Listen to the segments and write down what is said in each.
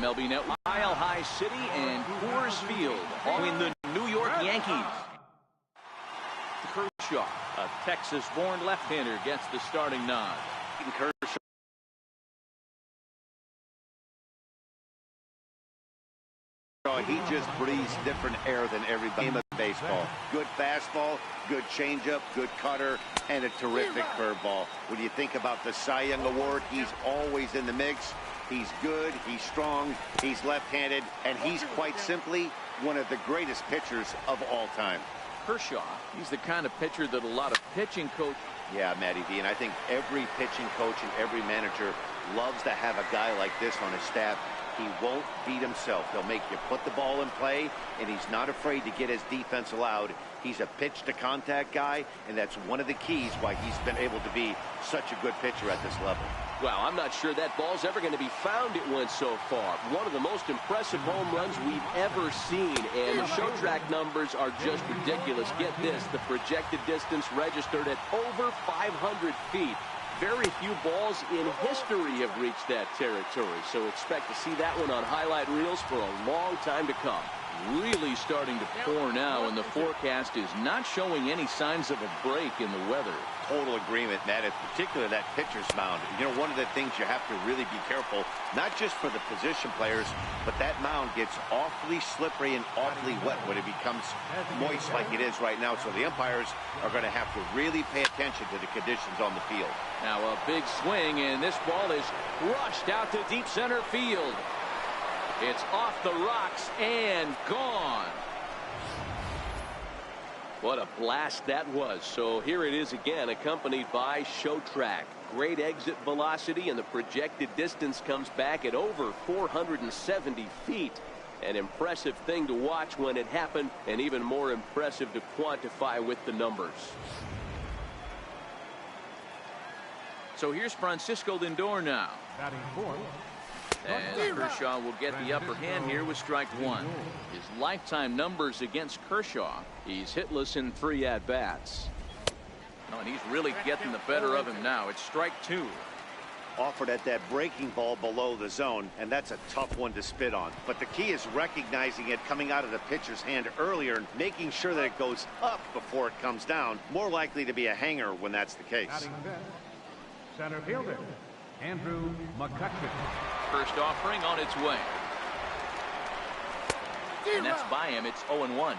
MLB Network. Mile High City and Coors Field, all in the New York Yankees. Kershaw, a Texas-born left-hander, gets the starting nod. Kershaw. He just breathes different air than everybody in baseball. Good fastball, good changeup, good cutter, and a terrific curveball. When you think about the Cy Young Award, he's always in the mix. He's good, he's strong, he's left-handed, and he's quite simply one of the greatest pitchers of all time. Kershaw, he's the kind of pitcher that a lot of pitching coach. Yeah, Matty V, and I think every pitching coach and every manager loves to have a guy like this on his staff. He won't beat himself. He'll make you put the ball in play, and he's not afraid to get his defense allowed. He's a pitch-to-contact guy, and that's one of the keys why he's been able to be such a good pitcher at this level. Well, I'm not sure that ball's ever going to be found. It went so far. One of the most impressive home runs we've ever seen, and the show track numbers are just ridiculous. Get this, the projected distance registered at over 500 feet. Very few balls in history have reached that territory, so expect to see that one on highlight reels for a long time to come. Really starting to pour now, and the forecast is not showing any signs of a break in the weather. Total agreement, Matt, in particular that pitcher's mound. You know, one of the things you have to really be careful, not just for the position players, but that mound gets awfully slippery and awfully wet when it becomes moist like it is right now. So the umpires are going to have to really pay attention to the conditions on the field. Now a big swing, and this ball is rushed out to deep center field. It's off the rocks and gone. What a blast that was. So here it is again, accompanied by show track. Great exit velocity, and the projected distance comes back at over 470 feet. An impressive thing to watch when it happened, and even more impressive to quantify with the numbers. So here's Francisco Lindor now. Batting fourth. And Kershaw will get the upper hand here with strike one. His lifetime numbers against Kershaw, he's hitless in 3 at-bats. Oh, and he's really getting the better of him now. It's strike two. Offered at that breaking ball below the zone, and that's a tough one to spit on. But the key is recognizing it coming out of the pitcher's hand earlier and making sure that it goes up before it comes down. More likely to be a hanger when that's the case. Batting fifth. Center fielder Andrew McCutcheon. First offering on its way. And that's by him. It's 0-1.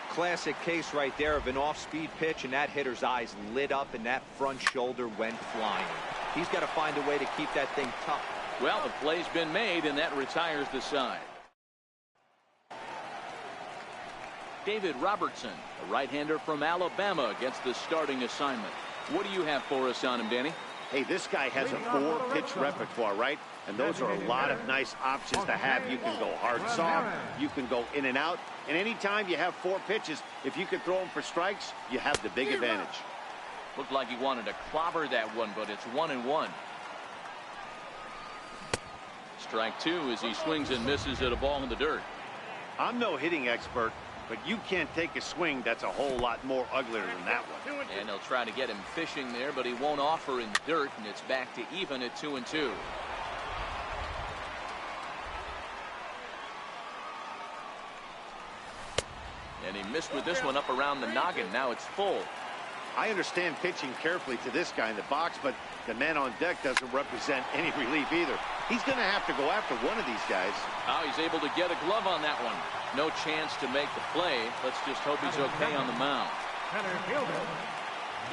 Classic case right there of an off-speed pitch, and that hitter's eyes lit up and that front shoulder went flying. He's got to find a way to keep that thing tough. Well, the play's been made, and that retires the side. David Robertson, a right-hander from Alabama, gets the starting assignment. What do you have for us on him, Danny? Hey, this guy has a 4-pitch repertoire, right? And those are a lot of nice options to have. You can go hard, soft, you can go in and out. And anytime you have 4 pitches, if you can throw them for strikes, you have the big advantage. Looked like he wanted to clobber that one, but it's 1-1. Strike two as he swings and misses at a ball in the dirt. I'm no hitting expert, but you can't take a swing that's a whole lot more uglier than that one. And they'll try to get him fishing there, but he won't offer in the dirt, and it's back to even at 2-2. And he missed with this one up around the noggin. Now it's full. I understand pitching carefully to this guy in the box, but the man on deck doesn't represent any relief either. He's going to have to go after one of these guys. Oh, he's able to get a glove on that one. No chance to make the play. Let's just hope he's okay on the mound. Center fielder.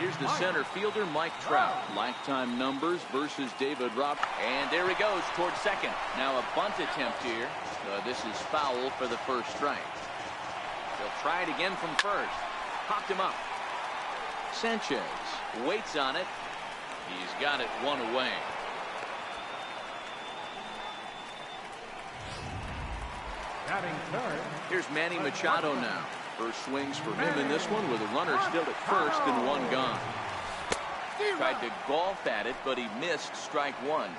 Here's the center fielder, Mike Trout. Lifetime numbers versus David Robb. And there he goes towards second. Now a bunt attempt here. This is foul for the first strike. They'll try it again from first. Popped him up. Sanchez waits on it. He's got it one away. Batting third. Here's Manny Machado now. First swings for him in this one with a runner still at first and one gone. Tried to golf at it, but he missed strike one.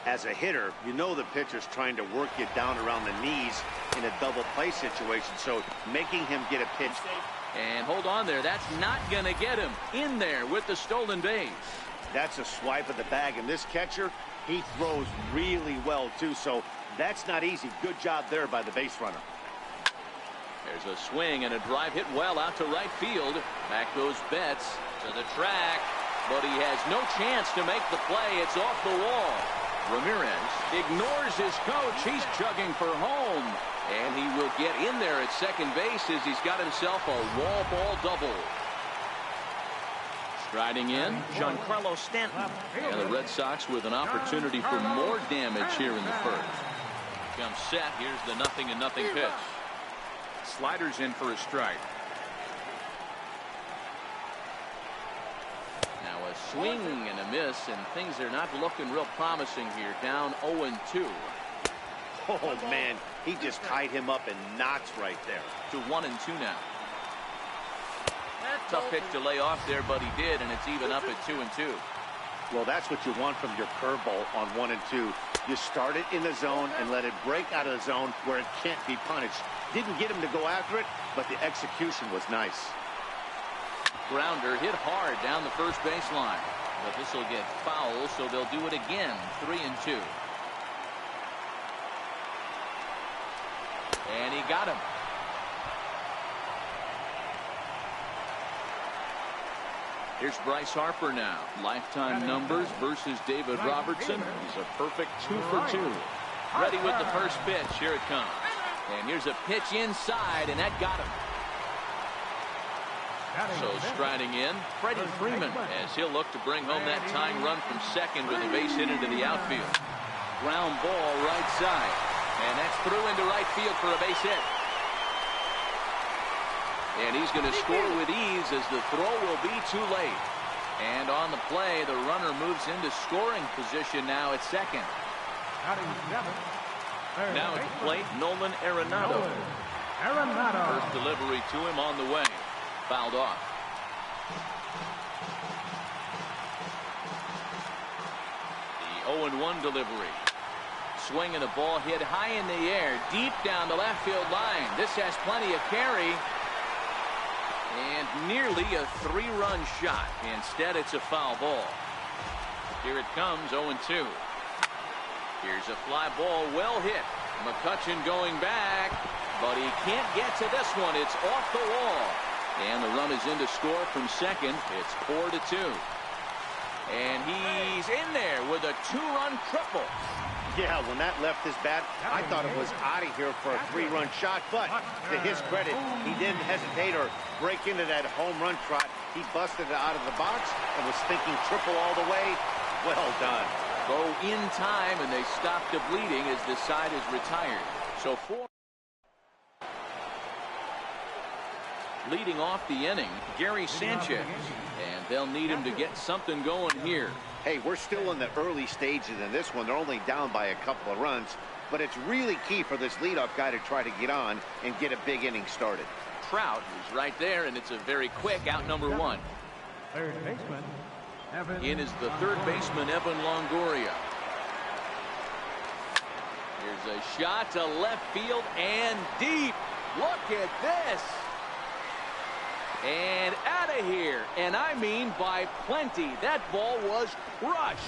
As a hitter, you know the pitcher's trying to work you down around the knees in a double play situation, so making him get a pitch. And hold on there. That's not going to get him in there with the stolen base. That's a swipe of the bag, and this catcher, he throws really well, too, so that's not easy. Good job there by the base runner. There's a swing and a drive hit well out to right field. Back goes Betts to the track, but he has no chance to make the play. It's off the wall. Ramirez ignores his coach. He's chugging for home, and he will get in there at second base as he's got himself a wall ball double. Striding in, Giancarlo Stanton. And the Red Sox with an opportunity for more damage here in the first. Comes set. Here's the 0-0 pitch. Sliders in for a strike. Now a swing and a miss, and things are not looking real promising here. Down 0-2. Oh, man, he just tied him up in knots right there. To 1-2 now. Tough pitch to lay off there, but he did, and it's even up at 2-2. Well, that's what you want from your curveball on 1 and 2. You start it in the zone and let it break out of the zone where it can't be punished. Didn't get him to go after it, but the execution was nice. Grounder hit hard down the first baseline, but this will get foul, so they'll do it again. 3-2. And he got him. Here's Bryce Harper now. Lifetime numbers versus David Robertson. He's a perfect 2 for 2. Ready with the first pitch. Here it comes. And here's a pitch inside, and that got him. So striding in, Freddie Freeman, as he'll look to bring home that tying run from second with a base hit into the outfield. Ground ball right side. And that's through into right field for a base hit. And he's going to score with ease as the throw will be too late. And on the play, the runner moves into scoring position now at second. Now at the plate, Nolan Arenado. First delivery to him on the way. Fouled off. The 0-1 delivery. Swing and the ball hit high in the air, deep down the left field line. This has plenty of carry. And nearly a 3-run shot. Instead, it's a foul ball. Here it comes, 0-2. Here's a fly ball, well hit. McCutchen going back, but he can't get to this one. It's off the wall. And the run is in to score from second. It's 4-2. And he's in there with a 2-run triple. Yeah, when that left his bat, I thought it was out of here for a 3-run shot, but to his credit, he didn't hesitate or break into that home run trot. He busted it out of the box and was thinking triple all the way. Well done. Go in time, and they stop the bleeding as the side is retired. So 4. Leading off the inning, Gary Sanchez. And they'll need him to get something going here. Hey, we're still in the early stages in this one. They're only down by a couple of runs, but it's really key for this leadoff guy to try to get on and get a big inning started. Trout is right there, and it's a very quick out number 1. Third baseman, Evan. In is the third baseman, Evan Longoria. Here's a shot to left field and deep. Look at this. And out of here. And I mean by plenty. That ball was crushed.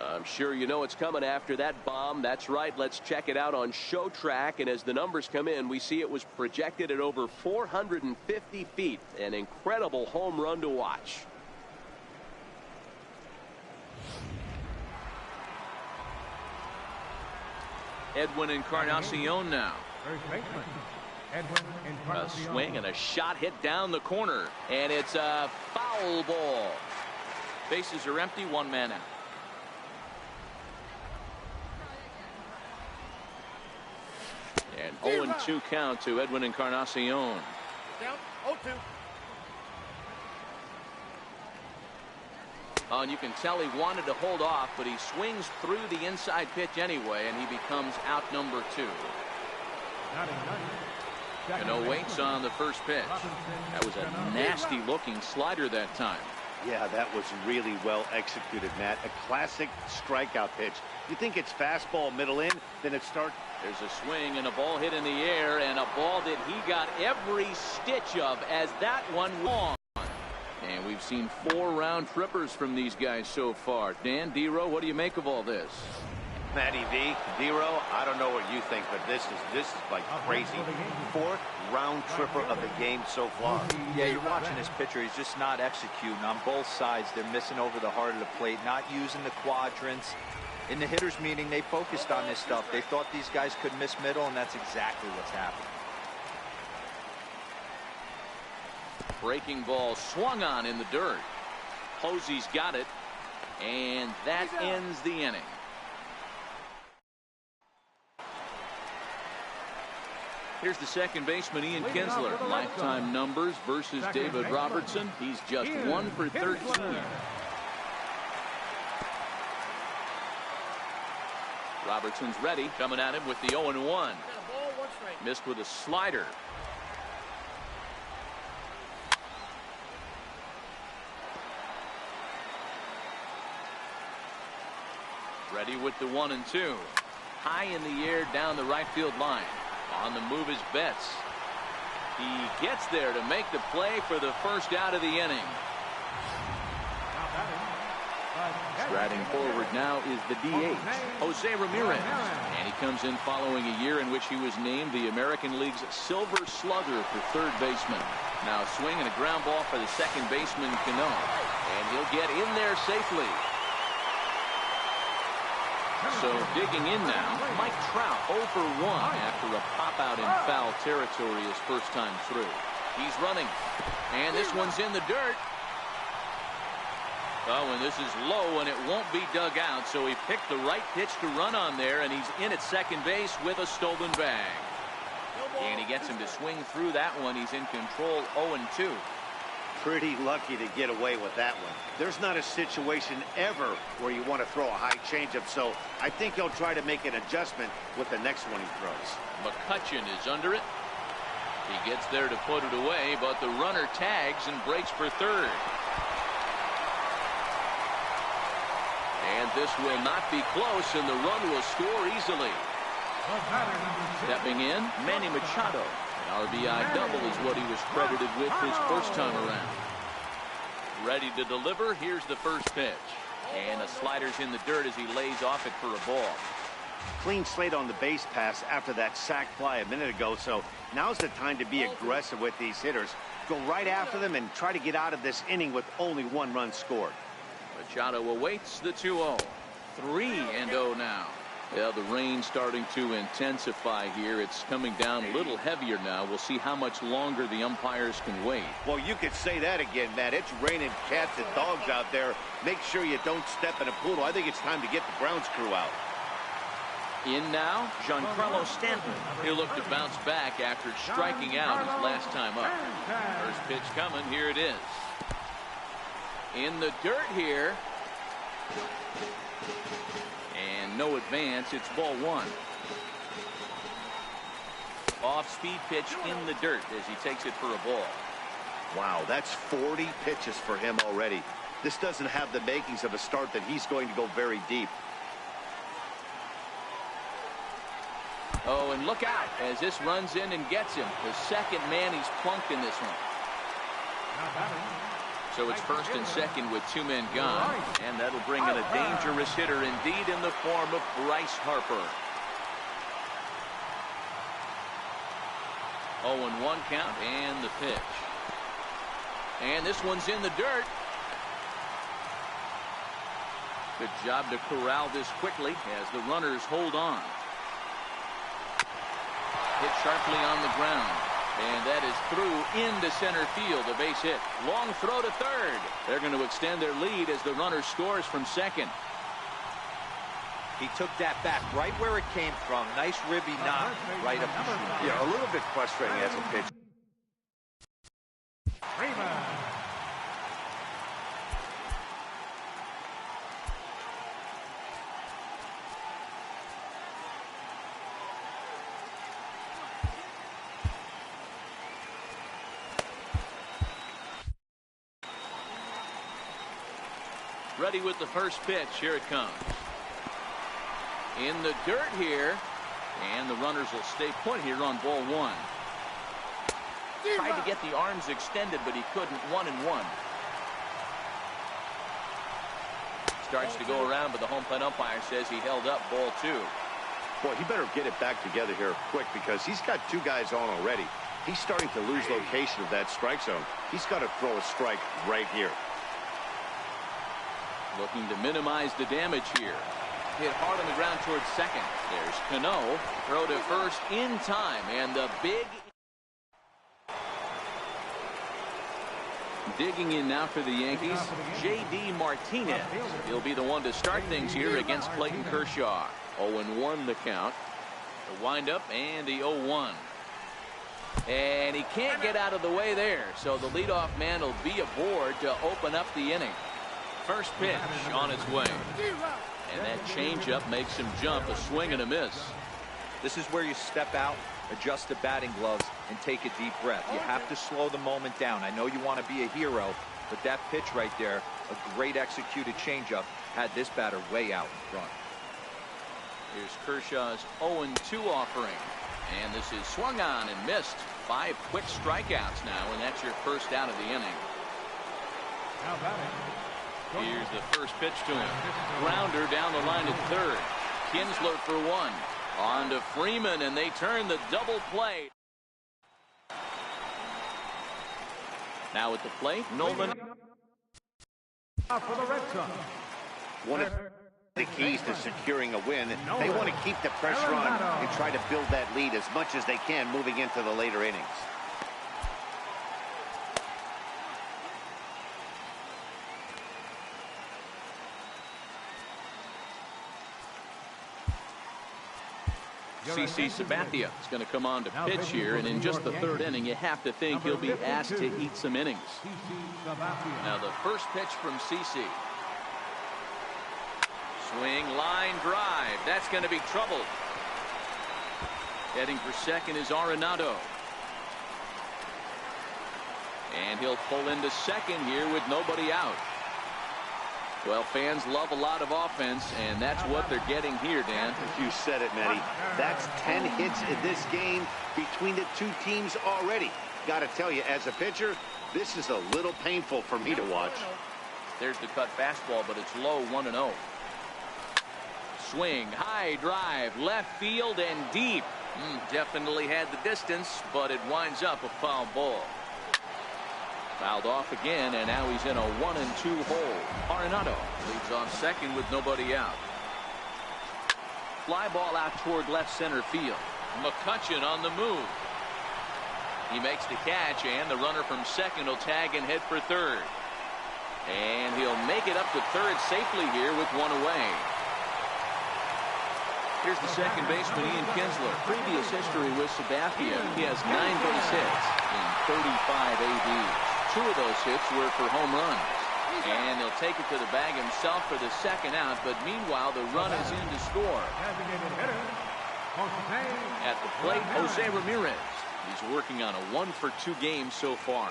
I'm sure you know it's coming after that bomb. That's right. Let's check it out on Show Track. And as the numbers come in, we see it was projected at over 450 feet. An incredible home run to watch. Edwin Encarnacion now. First baseman, Edwin A Encarnacion. swing and a shot hit down the corner. And it's a foul ball. Bases are empty, 1 man out. And 0-2 count to Edwin Encarnacion. Down 0-2. Oh, and you can tell he wanted to hold off, but he swings through the inside pitch anyway, and he becomes out number 2. Cano waits on the first pitch. That was a nasty looking slider that time. Yeah, that was really well executed, Matt. A classic strikeout pitch. You think it's fastball middle in, then it starts. There's a swing and a ball hit in the air, and a ball that he got every stitch of as that one long. And we've seen 4 round trippers from these guys so far. Dan, D-Row, what do you make of all this? Matty V, D-Row, I don't know what you think, but this is like crazy. 4th round tripper of the game so far. Yeah, you're watching this pitcher. He's just not executing on both sides. They're missing over the heart of the plate, not using the quadrants. In the hitters meeting, they focused on this stuff. They thought these guys could miss middle, and that's exactly what's happening. Breaking ball swung on in the dirt. Posey's got it, and that ends the inning. Here's the second baseman, Ian Kinsler. Lifetime numbers versus David Robertson. He's just 1 for 13. Robertson's ready, coming at him with the 0-1. Missed with a slider. Ready with the 1-2. High in the air down the right field line. On the move is Betts. He gets there to make the play for the first out of the inning. Striding forward now is the DH, Jose Ramirez. And he comes in following a year in which he was named the American League's Silver Slugger for third baseman. Now swinging a ground ball for the second baseman, Cano. And he'll get in there safely. So digging in now, Mike Trout 0 for 1 after a pop out in foul territory his first time through. He's running, and this one's in the dirt. Oh, and this is low, and it won't be dug out, so he picked the right pitch to run on there, and he's in at second base with a stolen bag. And he gets him to swing through that one. He's in control 0-2. Pretty lucky to get away with that one. There's not a situation ever where you want to throw a high changeup, so I think he'll try to make an adjustment with the next one he throws. McCutcheon is under it. He gets there to put it away, but the runner tags and breaks for third. And this will not be close, and the run will score easily. Stepping in, Manny Machado. An RBI double is what he was credited with his first time around. Ready to deliver. Here's the first pitch. And the slider's in the dirt as he lays off it for a ball. Clean slate on the base pass after that sac fly a minute ago, so now's the time to be aggressive with these hitters. Go right after them and try to get out of this inning with only 1 run scored. Machado awaits the 2-0. 3-0 now. Yeah, the rain starting to intensify here. It's coming down a little heavier now. We'll see how much longer the umpires can wait. Well, you could say that again, Matt. It's raining cats and dogs out there. Make sure you don't step in a poodle. I think it's time to get the grounds crew out. In now, Giancarlo Stanton. He'll look to bounce back after striking out his last time up. First pitch coming. Here it is. In the dirt here. And no advance. It's ball 1. Off-speed pitch in the dirt as he takes it for a ball. Wow, that's 40 pitches for him already. This doesn't have the makings of a start that he's going to go very deep. Oh, and look out as this runs in and gets him. The second man he's plunked in this one. So it's first and second with 2 men gone. And that'll bring in a dangerous hitter indeed in the form of Bryce Harper. 0-1 count and the pitch. And this one's in the dirt. Good job to corral this quickly as the runners hold on. Hit sharply on the ground. And that is through into center field, a base hit. Long throw to third. They're going to extend their lead as the runner scores from second. He took that back right where it came from. Nice ribby knock right up the shoot. Yeah, a little bit frustrating as a pitch. Ready with the first pitch. Here it comes. In the dirt here. And the runners will stay put here on ball 1. Tried to get the arms extended, but he couldn't. 1-1. starts to go around, but the home plate umpire says he held up ball 2. Boy, he better get it back together here quick because he's got 2 guys on already. He's starting to lose location of that strike zone. He's got to throw a strike right here. Looking to minimize the damage here. Hit hard on the ground towards second. There's Cano. Throw to first in time. And the big... Digging in now for the Yankees, J.D. Martinez. He'll be the one to start things here against Clayton Kershaw. 0-1 the count. The windup and the 0-1. And he can't get out of the way there. So the leadoff man will be aboard to open up the inning. First pitch on its way. And that changeup makes him jump. A swing and a miss. This is where you step out, adjust the batting gloves, and take a deep breath. You have to slow the moment down. I know you want to be a hero, but that pitch right there, a great executed changeup, had this batter way out in front. Here's Kershaw's 0-2 offering. And this is swung on and missed. 5 quick strikeouts now, and that's your first out of the inning. Here's the first pitch to him. Grounder down the line at third. Kinsler for 1. On to Freeman, and they turn the double play. Now at the plate, Nolan. For the Red Sox. One of the keys to securing a win, they want to keep the pressure on and try to build that lead as much as they can moving into the later innings. CC Sabathia is going to come on to pitch here, and in just the 3rd inning, you have to think he'll be asked to eat some innings. Now the first pitch from CC. Swing, line drive. That's going to be trouble. Heading for second is Arenado. And he'll pull into second here with nobody out. Well, fans love a lot of offense, and that's what they're getting here, Dan. You said it, Matty. That's 10 hits in this game between the 2 teams already. Got to tell you, as a pitcher, this is a little painful for me to watch. There's the cut fastball, but it's low, 1-0. Swing, high drive, left field and deep. Definitely had the distance, but it winds up a foul ball. Fouled off again, and now he's in a 1-2 hole. Arenado leads off second with nobody out. Fly ball out toward left center field. McCutchen on the move. He makes the catch, and the runner from second will tag and head for third. And he'll make it up to third safely here with 1 away. Here's the second baseman, Ian Kinsler. Previous history with Sabathia. He has 9 base hits in 35 ABs. 2 of those hits were for home runs. And he'll take it to the bag himself for the second out, but meanwhile the run is in to score. At the plate, Jose Ramirez. He's working on a 1-for-2 game so far.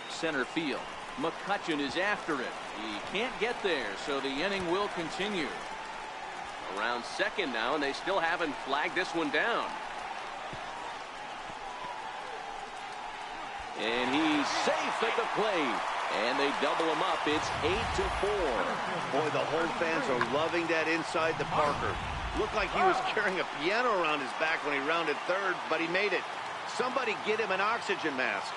Center field. McCutchen is after it. He can't get there, so the inning will continue. Around second now, and they still haven't flagged this one down. And he's safe at the plate. And they double him up. It's 8-4. Boy, the home fans are loving that inside the Parker. Looked like he was carrying a piano around his back when he rounded third, but he made it. Somebody get him an oxygen mask.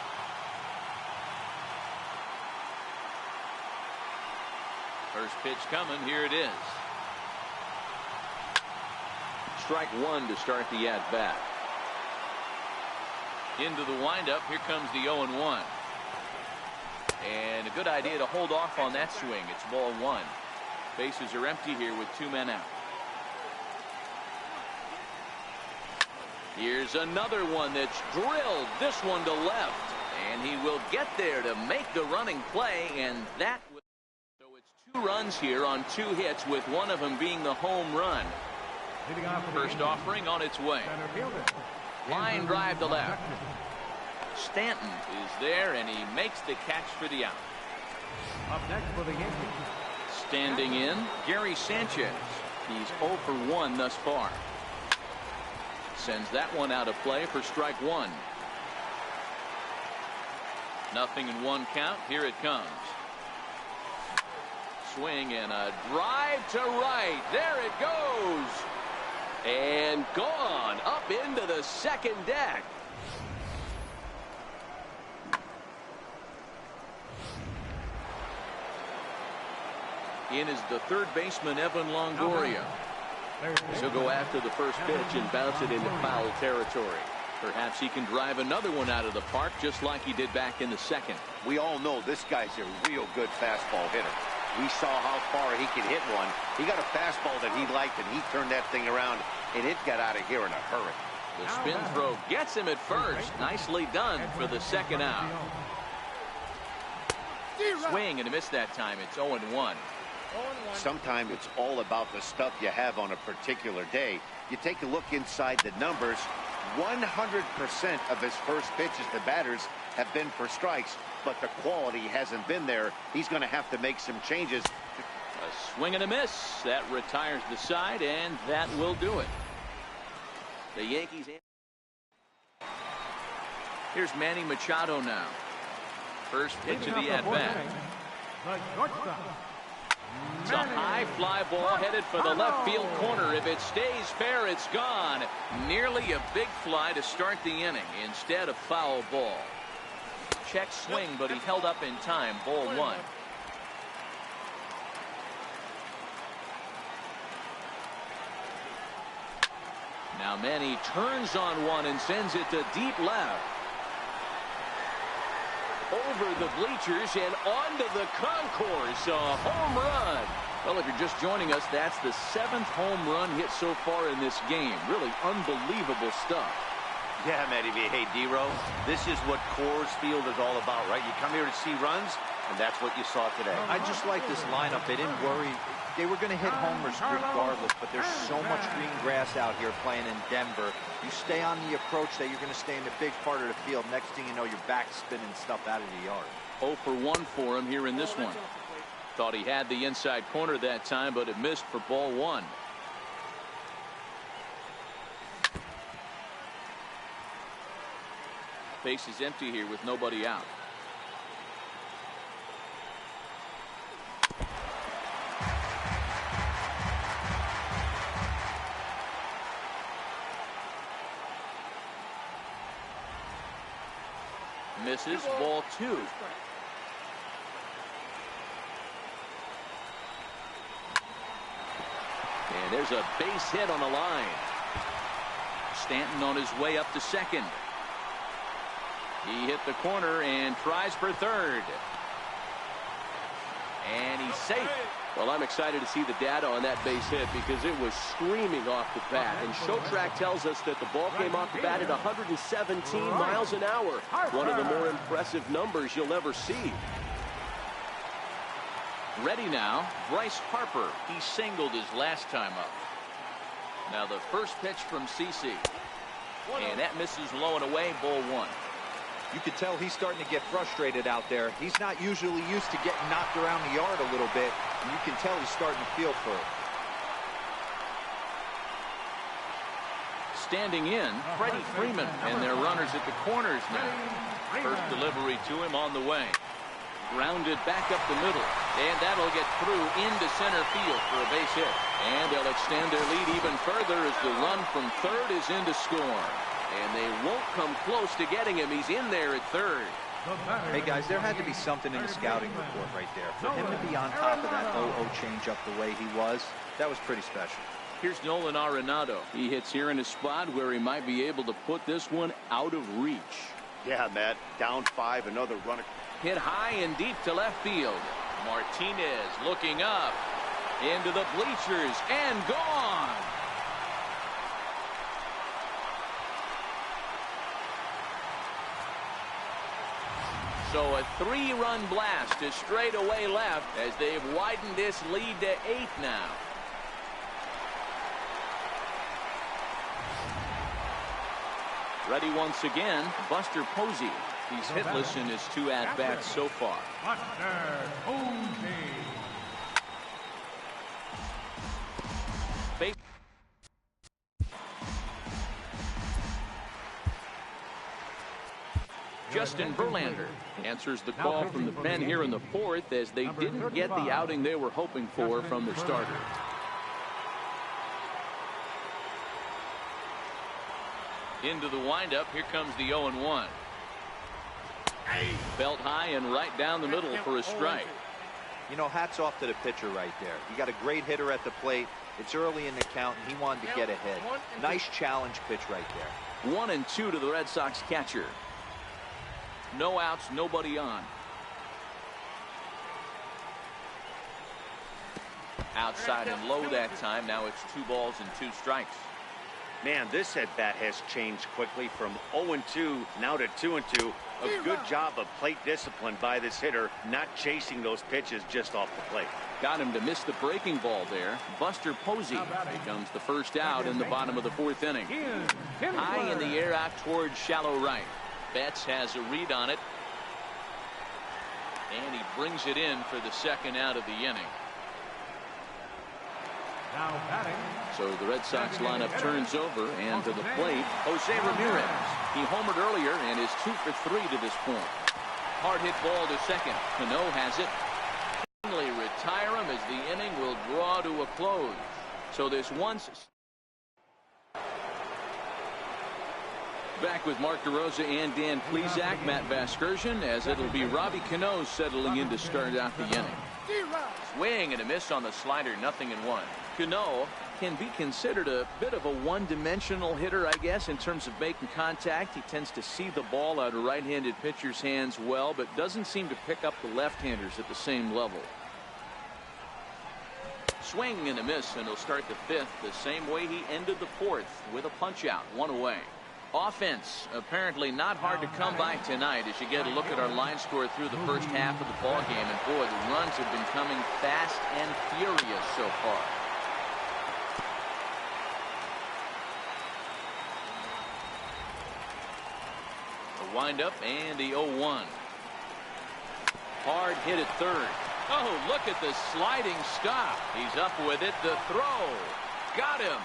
First pitch coming. Here it is. Strike 1 to start the at-bat. Into the windup. Here comes the 0-1. And a good idea to hold off on that swing. It's ball 1. Bases are empty here with 2 men out. Here's another one that's drilled. This one to left. And he will get there to make the running play. And that will... So it's 2 runs here on 2 hits, with one of them being the home run. First offering on its way. Line drive to left. Stanton is there, and he makes the catch for the out. Up next for the Yankees. Standing in, Gary Sanchez. He's 0 for 1 thus far. Sends that one out of play for strike 1. Nothing in 1 count. Here it comes. swing and a drive to right. There it goes. And gone up into the second deck. In is the third baseman, Evan Longoria. He'll go after the first pitch and bounce it into foul territory. Perhaps he can drive another one out of the park just like he did back in the second. We all know this guy's a real good fastball hitter. We saw how far he could hit one. He got a fastball that he liked, and he turned that thing around, and it got out of here in a hurry. The spin throw gets him at first. Nicely done for the second out. Swing and a miss that time. It's 0-1. Sometimes it's all about the stuff you have on a particular day. You take a look inside the numbers. 100% of his first pitches to batters have been for strikes, but the quality hasn't been there. He's going to have to make some changes. A swing and a miss. That retires the side, and that will do it. The Yankees. Here's Manny Machado now. First pitch of the at-bat. It's a high fly ball headed for the left field corner. If it stays fair, it's gone. Nearly a big fly to start the inning. Instead, a foul ball. Check swing, but he held up in time. Ball one. Now Manny turns on one and sends it to deep left. Over the bleachers and onto the concourse. A home run. Well, if you're just joining us, that's the 7th home run hit so far in this game. Really unbelievable stuff. Yeah, Matty V. Hey, D-Row, this is what Coors Field is all about, right? You come here to see runs, and that's what you saw today. I just like this lineup. They didn't worry. They were going to hit homers regardless, but there's so much green grass out here playing in Denver. You stay on the approach that you're going to stay in the big part of the field. Next thing you know, you're back spinning stuff out of the yard. 0 for 1 for him here in this one. Thought he had the inside corner that time, but it missed for ball one. Base is empty here with nobody out. Misses. Ball two. And there's a base hit on the line. Stanton on his way up to second. He hit the corner and tries for third. And he's safe. Well, I'm excited to see the data on that base hit because it was screaming off the bat. And ShowTrack tells us that the ball came off the bat at 117 miles an hour. One of the more impressive numbers you'll ever see. Ready now, Bryce Harper. He singled his last time up. Now the first pitch from CC. And that misses low and away, ball one. You could tell he's starting to get frustrated out there. He's not usually used to getting knocked around the yard a little bit. And you can tell he's starting to feel for it. Standing in, Freddie Freeman, and their runners at the corners now. First delivery to him on the way. Grounded back up the middle, and that'll get through into center field for a base hit. And they'll extend their lead even further as the run from third is in to score. And they won't come close to getting him. He's in there at third. Hey, guys, there had to be something in the scouting report right there. For him to be on top of that 0-0 changeup the way he was, that was pretty special. Here's Nolan Arenado. He hits here in a spot where he might be able to put this one out of reach. Yeah, Matt, down 5, another runner. Hit high and deep to left field. Martinez looking up into the bleachers and gone. So a 3-run blast to straightaway left as they've widened this lead to 8 now. Ready once again, Buster Posey. He's hitless in his 2 at-bats so far. Buster Posey. Justin Verlander answers the call from the pen here in the fourth, as they didn't get the outing they were hoping for from their starter. Into the windup. Here comes the 0-1. Belt high and right down the middle for a strike. You know, hats off to the pitcher right there. You got a great hitter at the plate. It's early in the count, and he wanted to get ahead. Nice challenge pitch right there. 1-2 to the Red Sox catcher. No outs, nobody on. Outside and low that time. Now it's 2 balls and 2 strikes. Man, this at-bat has changed quickly from 0-2 now to 2-2. A good job of plate discipline by this hitter, not chasing those pitches just off the plate. Got him to miss the breaking ball there. Buster Posey becomes the first out in the bottom of the 4th inning. High in the air out towards shallow right. Betts has a read on it, and he brings it in for the 2nd out of the inning. So the Red Sox lineup turns over, and to the plate, Jose Ramirez. He homered earlier and is 2 for 3 to this point. Hard hit ball to second. Cano has it. Finally retire him as the inning will draw to a close. So this once. Back with Mark DeRosa and Dan Plesac, Matt Vasgersian, as it'll be Robbie Cano settling in to start out the inning. Swing and a miss on the slider, 0-1. Cano can be considered a bit of a one-dimensional hitter, I guess, in terms of making contact. He tends to see the ball out of right-handed pitchers' hands well, but doesn't seem to pick up the left-handers at the same level. Swing and a miss, and he'll start the 5th the same way he ended the 4th, with a punch-out, 1 away. Offense apparently not hard to come by tonight as you get a look at our line score through the first half of the ball game, and boy, the runs have been coming fast and furious so far. The windup and the 0-1. Hard hit at third. Oh, look at the sliding stop. He's up with it. The throw. Got him.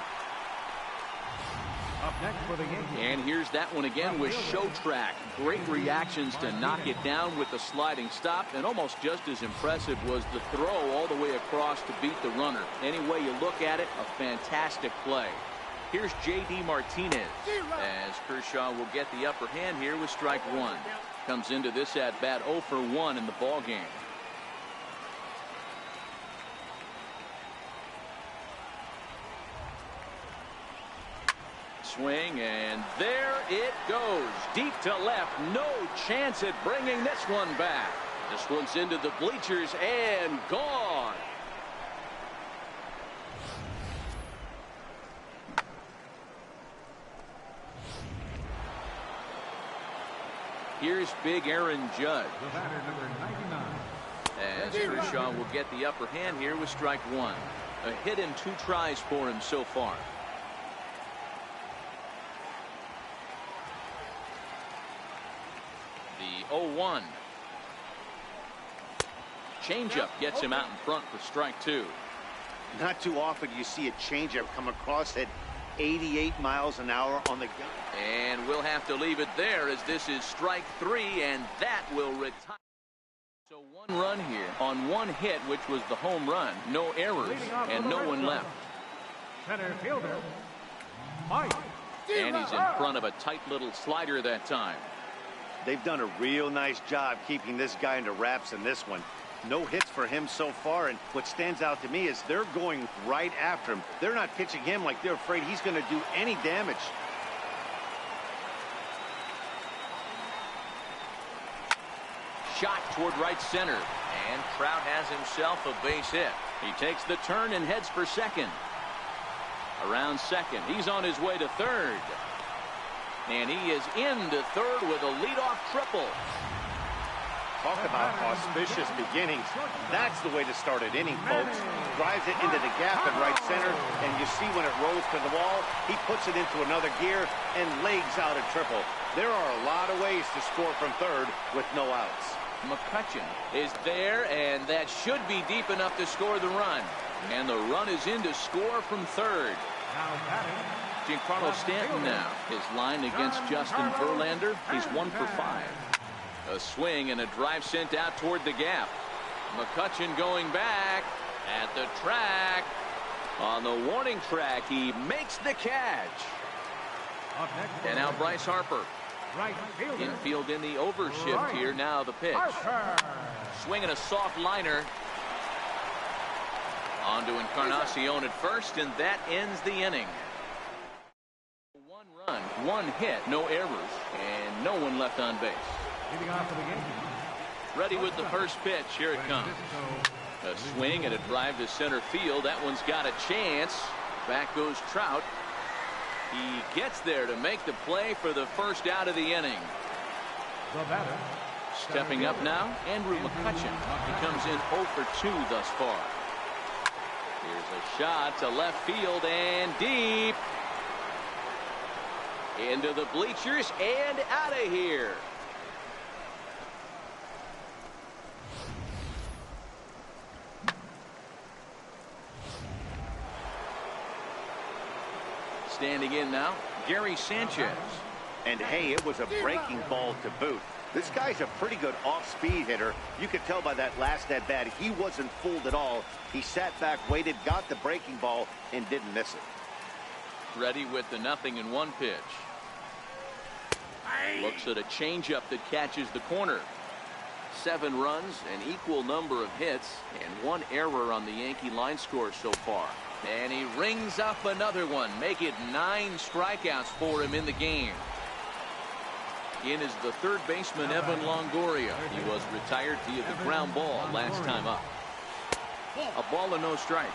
Up next for the Yankees. And here's that one again with Showtrack. Great reactions to knock it down with the sliding stop, and almost just as impressive was the throw all the way across to beat the runner. Any way you look at it, a fantastic play. Here's J.D. Martinez as Kershaw will get the upper hand here with strike 1. Comes into this at bat 0 for 1 in the ball game. Swing, and there it goes. Deep to left. No chance at bringing this one back. This one's into the bleachers and gone. Here's big Aaron Judge. The batter, number 99. As Kershaw will get the upper hand here with strike 1. A hit in 2 tries for him so far. The 0-1. Changeup gets him out in front for strike 2. Not too often you see a changeup come across at 88 miles an hour on the gun. And we'll have to leave it there as this is strike 3, and that will retire. So 1 run here on 1 hit, which was the home run. No errors and no one left. Center fielder, Mike. And he's in front of a tight little slider that time. They've done a real nice job keeping this guy into wraps in this one. No hits for him so far, and what stands out to me is they're going right after him. They're not pitching him like they're afraid he's going to do any damage. Shot toward right center, and Trout has himself a base hit. He takes the turn and heads for second. Around second, he's on his way to third. And he is into third with a leadoff triple. Talk about auspicious beginnings. That's the way to start an inning, folks. Drives it into the gap in right center, and you see when it rolls to the wall, he puts it into another gear and legs out a triple. There are a lot of ways to score from third with no outs. McCutcheon is there, and that should be deep enough to score the run. And the run is in to score from third. Now batting, Giancarlo Stanton now. His line against Justin Verlander. He's 1 for 5. A swing and a drive sent out toward the gap. McCutchen going back at the track. On the warning track, he makes the catch. And now Bryce Harper. Right fielder. Infield in the overshift here. Now the pitch. Swinging a soft liner. On to Encarnacion at first, and that ends the inning. 1 run, 1 hit, no errors, and no one left on base. Leading off for the game. Ready with the first pitch. Here it comes. A swing and a drive to center field. That one's got a chance. Back goes Trout. He gets there to make the play for the first out of the inning. The batter. Stepping up now, Andrew McCutchen. He comes in 0 for 2 thus far. Here's a shot to left field and deep. Into the bleachers and out of here. Standing in now, Gary Sanchez. And hey, it was a breaking ball to boot. This guy's a pretty good off-speed hitter. You could tell by that last at-bat he wasn't fooled at all. He sat back, waited, got the breaking ball, and didn't miss it. Ready with the 0-1 pitch. Looks at a changeup that catches the corner. 7 runs, an equal number of hits, and 1 error on the Yankee line score so far. And he rings up another one. Make it 9 strikeouts for him in the game. In is the third baseman, Evan Longoria. He was retired via the ground ball last time up. A ball and no strikes.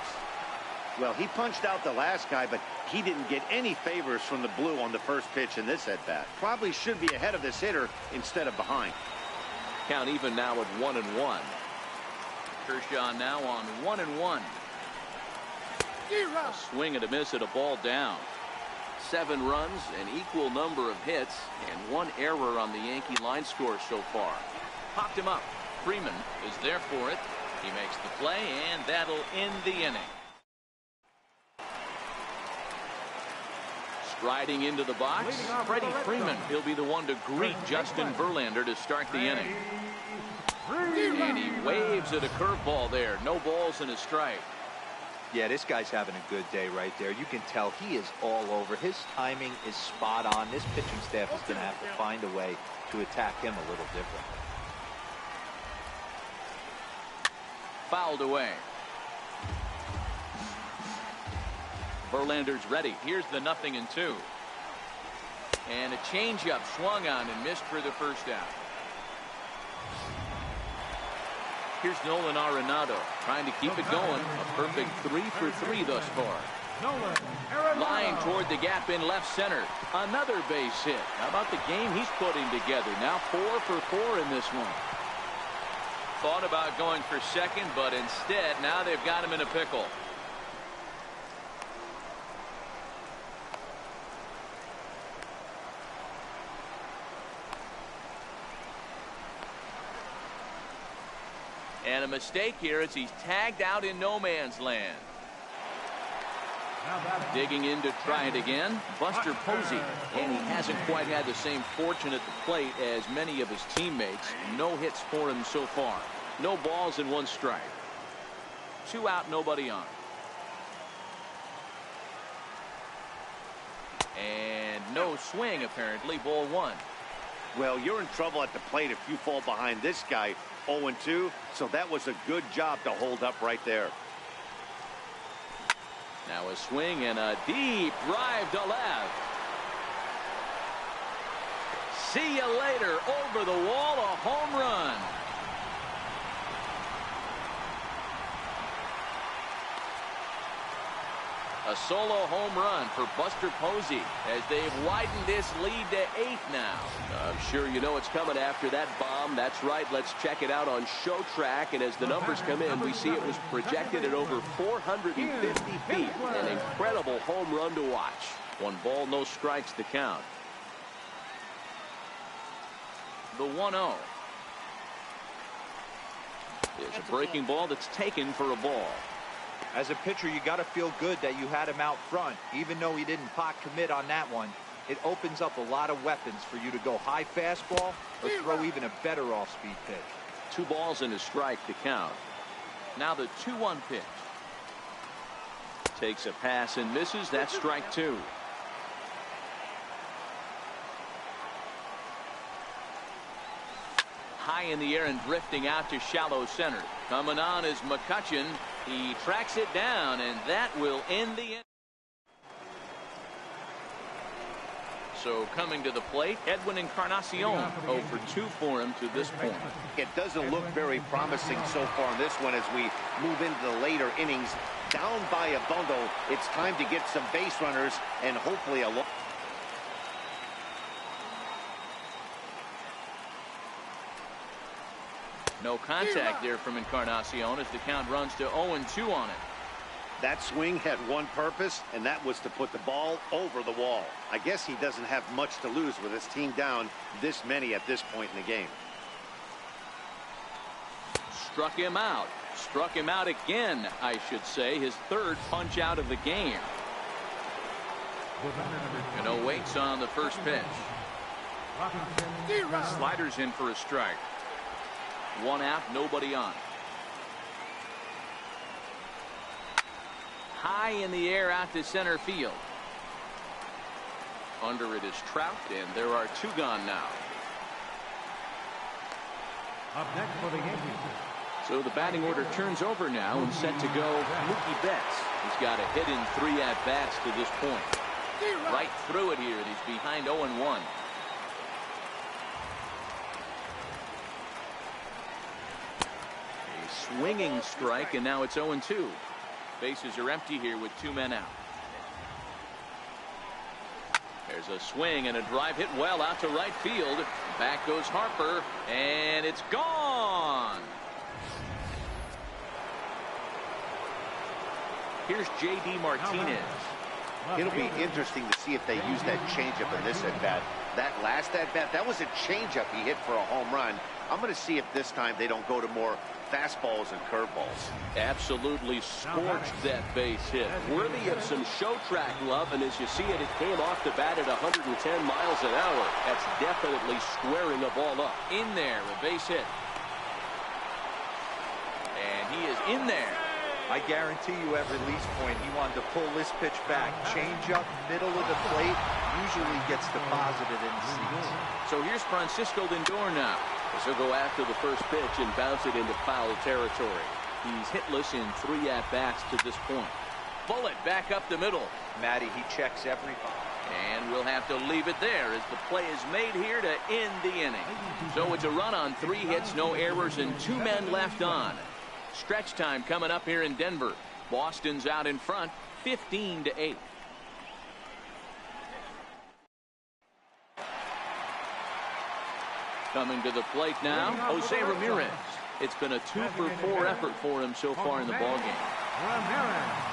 Well, he punched out the last guy, but he didn't get any favors from the blue on the first pitch in this at-bat. Probably should be ahead of this hitter instead of behind. Count even now at 1-1. Kershaw now on 1-1. A swing and a miss at a ball down. 7 runs, an equal number of hits, and 1 error on the Yankee line score so far. Popped him up. Freeman is there for it. He makes the play, and that'll end the inning. Striding into the box, Freddie Freeman. He'll be the one to greet Justin Verlander to start the inning. And he waves at a curveball there. No balls and a strike. Yeah, this guy's having a good day right there. You can tell he is all over. His timing is spot on. This pitching staff is going to have to find a way to attack him a little different. Fouled away. Verlander's ready. Here's the 0-2. And a changeup swung on and missed for the first out. Here's Nolan Arenado trying to keep it going. A perfect 3 for 3 thus far. Line toward the gap in left center. Another base hit. How about the game he's putting together? Now 4 for 4 in this one. Thought about going for second, but instead now they've got him in a pickle. And a mistake here as he's tagged out in no man's land. Digging in to try it again, Buster Posey. And he hasn't quite had the same fortune at the plate as many of his teammates. No hits for him so far. No balls and 1 strike. 2 out, nobody on. And no swing, apparently. Ball 1. Well, you're in trouble at the plate if you fall behind this guy. 0-2, so that was a good job to hold up right there. Now a swing and a deep drive to left. See you later. Over the wall, a home run. A solo home run for Buster Posey as they've widened this lead to 8 now. I'm sure you know it's coming after that bomb. That's right. Let's check it out on Show Track. And as the numbers come in, we see it was projected at over 450 feet. An incredible home run to watch. 1 ball, no strikes to count. The 1-0. There's a breaking ball that's taken for a ball. As a pitcher, you got to feel good that you had him out front. Even though he didn't pot commit on that one, it opens up a lot of weapons for you to go high fastball or throw even a better off-speed pitch. 2 balls and a strike to count. Now the 2-1 pitch. Takes a pass and misses. That's strike 2. High in the air and drifting out to shallow center. Coming on is McCutchen. He tracks it down, and that will end the inning. So coming to the plate, Edwin Encarnacion. 0 for 2 for him to this point. It doesn't look very promising so far in this one as we move into the later innings. Down by a bundle, it's time to get some base runners and hopefully a look. No contact there from Encarnacion as the count runs to 0-2 on it. That swing had one purpose, and that was to put the ball over the wall. I guess he doesn't have much to lose with his team down this many at this point in the game. Struck him out. Struck him out again, I should say. His 3rd punch out of the game. And waits on the first pitch. Sliders in for a strike. 1 out, nobody on. High in the air out to center field. Under it is Trout, and there are 2 gone now. Up next for the Yankees. So the batting order turns over now and set to go Mookie Betts. He's got a hit in 3 at-bats to this point. Right through it here, and he's behind 0-1. A swinging strike, and now it's 0-2. Bases are empty here with 2 men out. There's a swing and a drive hit well out to right field. Back goes Harper, and it's gone. Here's J.D. Martinez. It'll be interesting to see if they use that changeup in this at-bat. That last at-bat, that was a changeup he hit for a home run. I'm going to see if this time they don't go to more fastballs and curveballs. Absolutely scorched that base hit. Worthy of some show track love, and as you see it, it came off the bat at 110 miles an hour. That's definitely squaring a ball up. In there, a base hit. And he is in there. I guarantee you at release point, he wanted to pull this pitch back. Change up, middle of the plate, usually gets deposited in the seats. So here's Francisco Lindor now. As he'll go after the first pitch and bounce it into foul territory. He's hitless in 3 at-bats to this point. Bullet back up the middle. Matty, he checks everybody. And we'll have to leave it there as the play is made here to end the inning. So it's a run on 3 hits, no errors, and 2 men left on. Stretch time coming up here in Denver. Boston's out in front, 15-8. Coming to the plate now, Jose Ramirez. It's been a 2-for-4 effort for him so far in the ballgame. Ramirez.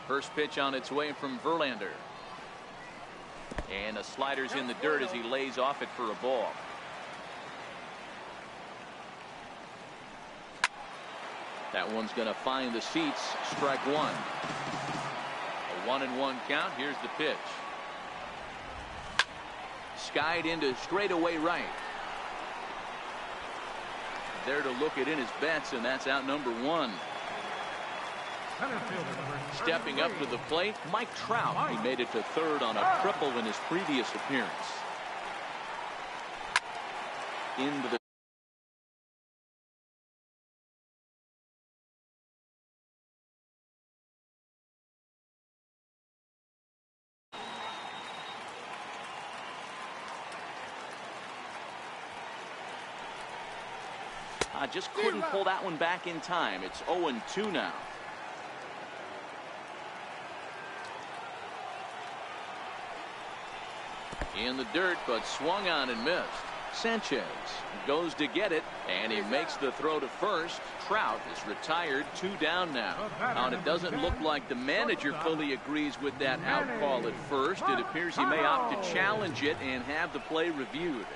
First pitch on its way from Verlander. And a slider's in the dirt as he lays off it for a ball. That one's going to find the seats. Strike one. A 1-1 count. Here's the pitch. Skied into straightaway right. There to look it in his bets, and that's out number one. Stepping up to the plate, Mike Trout. He made it to third on a triple in his previous appearance. Into the just couldn't pull that one back in time. It's 0-2 now. In the dirt, but swung on and missed. Sanchez goes to get it, and he makes the throw to first. Trout is retired, 2 down now. And it doesn't look like the manager fully agrees with that out call at first. It appears he may opt to challenge it and have the play reviewed.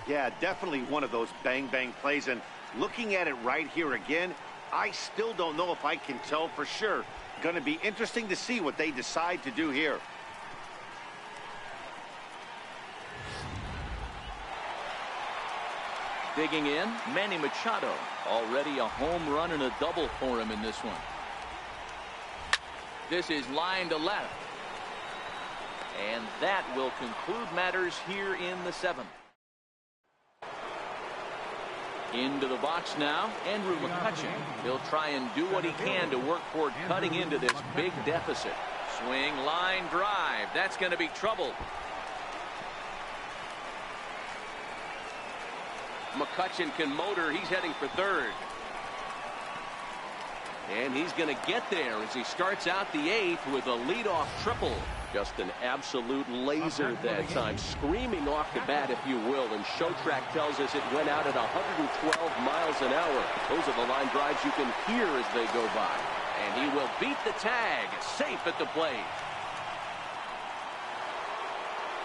Yeah, definitely one of those bang-bang plays. And looking at it right here again, I still don't know if I can tell for sure. Going to be interesting to see what they decide to do here. Digging in, Manny Machado. Already a home run and a double for him in this one. This is line to left. And that will conclude matters here in the 7th. Into the box now, Andrew McCutchen. He'll try and do what he can to work toward cutting into this big deficit. Swing, line, drive. That's going to be trouble. McCutchen can motor. He's heading for third. And he's going to get there as he starts out the 8th with a leadoff triple. Just an absolute laser that time, screaming off the bat, if you will. And Showtrack tells us it went out at 112 miles an hour. Those are the line drives you can hear as they go by. And he will beat the tag, safe at the plate.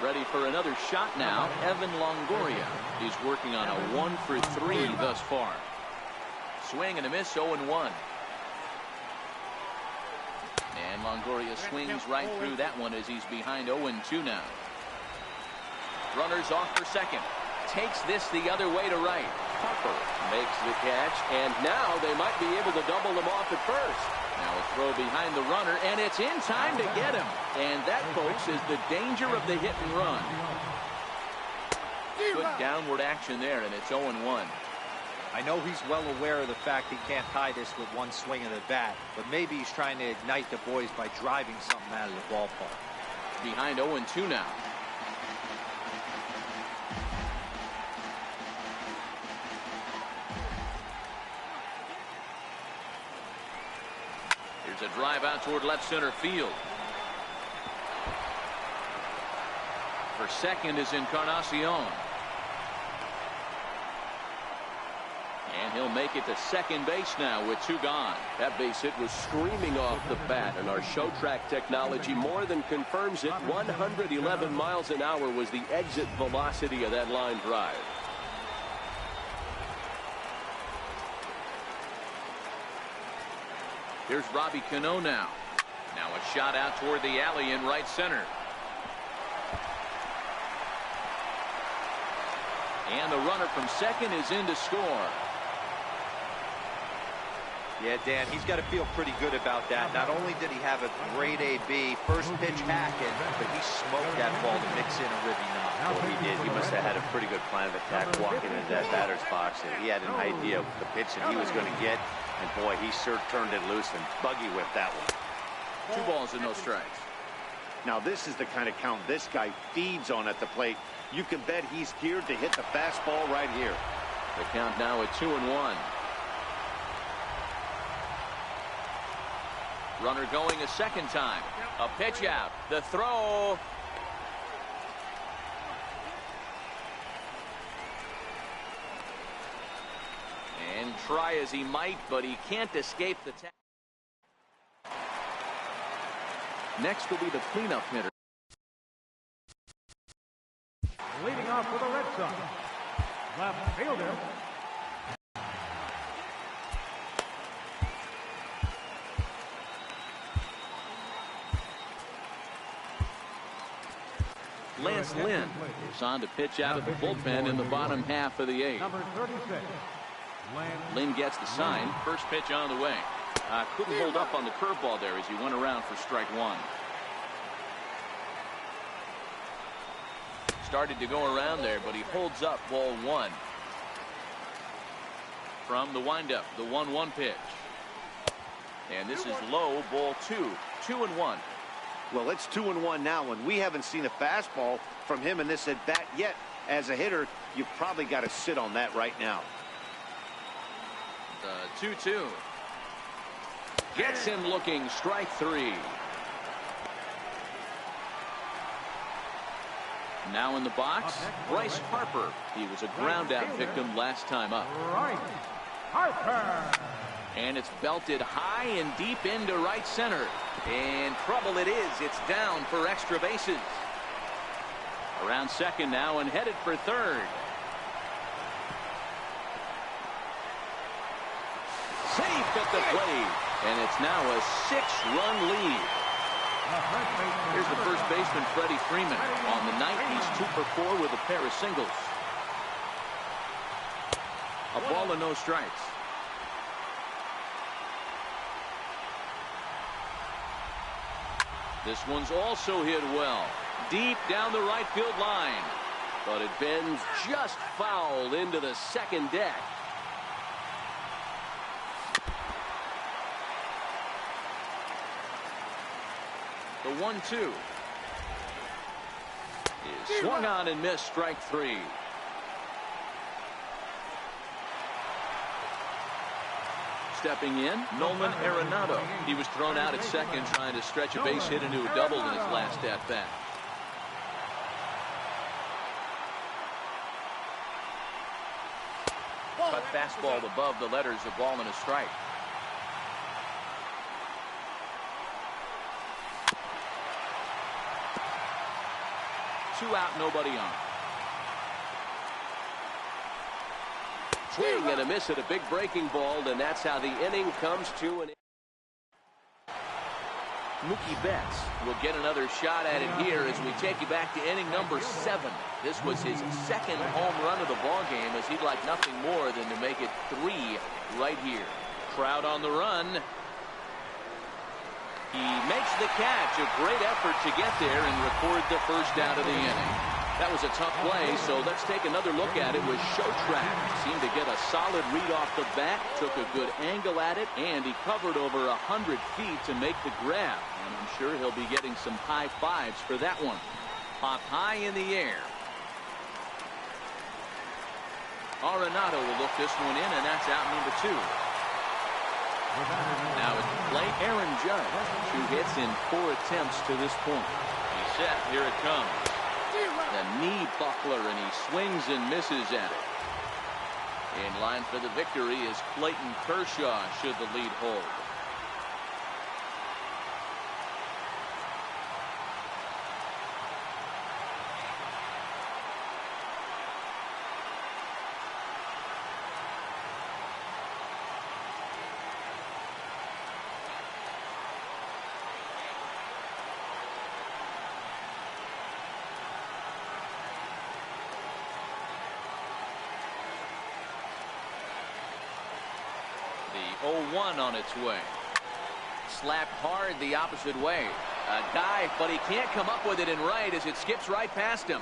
Ready for another shot now, Evan Longoria. He's working on a 1-for-3 thus far. Swing and a miss, 0-1. And Longoria swings right through that one as he's behind 0-2 now. Runners off for second. Takes this the other way to right. Harper makes the catch, and now they might be able to double him off at first. Now a throw behind the runner, and it's in time to get him. And that, folks, is the danger of the hit and run. Good downward action there, and it's 0-1. I know he's well aware of the fact he can't tie this with one swing of the bat, but maybe he's trying to ignite the boys by driving something out of the ballpark. Behind 0-2 now. Here's a drive out toward left center field. For second is Encarnacion. And he'll make it to second base now with 2 gone. That base hit was screaming off the bat, and our Showtrack technology more than confirms it. 111 miles an hour was the exit velocity of that line drive. Here's Robbie Cano now. Now a shot out toward the alley in right center. And the runner from second is in to score. Yeah, Dan, he's got to feel pretty good about that. Not only did he have a great AB, first pitch hacking, but he smoked that ball to mix in a ribby knock. Well, he did. He must have had a pretty good plan of attack walking into that batter's box. And he had an idea of the pitch that he was going to get. And, boy, he sure turned it loose and buggy whipped that one. 2 balls and no strikes. Now, this is the kind of count this guy feeds on at the plate. You can bet he's geared to hit the fastball right here. The count now at 2-1. Runner going a second time. A pitch out. The throw. And try as he might, but he can't escape the tag. Next will be the cleanup hitter. Leading off for the Red Sox, left fielder, Lance Lynn is on to pitch out of the bullpen in the bottom half of the 8th. number 36. Lynn gets the sign. First pitch on the way. Couldn't hold up on the curveball there as he went around for strike 1. Started to go around there, but he holds up ball 1. From the windup, the 1-1 pitch. And this is low, ball 2. 2-1. Well, it's 2-1 now, and we haven't seen a fastball from him in this at bat yet. As a hitter, you've probably got to sit on that right now. The 2-2. Gets him looking, strike 3. Now in the box, Bryce Harper. He was a ground out victim last time up. Bryce Harper. And it's belted high and deep into right center. And trouble it is. It's down for extra bases. Around second now and headed for third. Safe at the plate. And it's now a 6-run lead. Here's the first baseman, Freddie Freeman. On the night, he's 2 for 4 with a pair of singles. A ball and no strikes. This one's also hit well. Deep down the right field line. But it bends just foul into the second deck. The 1-2 is swung on and missed, strike 3. Stepping in, Nolan Arenado. He was thrown out at second trying to stretch a base hit into a double in his last at bat. Cut fastball above the letters, a ball and a strike. Two out, nobody on. Swing and a miss at a big breaking ball, and that's how the inning comes to an end. Mookie Betts will get another shot at it here as we take you back to inning number 7. This was his second home run of the ball game, as he'd like nothing more than to make it 3 right here. Crowd on the run. He makes the catch. A great effort to get there and record the first out of the inning. That was a tough play, so let's take another look at it with Showtrack. Seemed to get a solid read off the bat, took a good angle at it, and he covered over 100 feet to make the grab. And I'm sure he'll be getting some high fives for that one. Popped high in the air. Arenado will look this one in, and that's out number 2. Now at the plate, Aaron Judge, 2 hits in 4 attempts to this point. He's set. Here it comes. The knee buckler, and he swings and misses at it. In line for the victory is Clayton Kershaw, should the lead hold. The 0-1 on its way. Slapped hard the opposite way. A dive, but he can't come up with it in right as it skips right past him.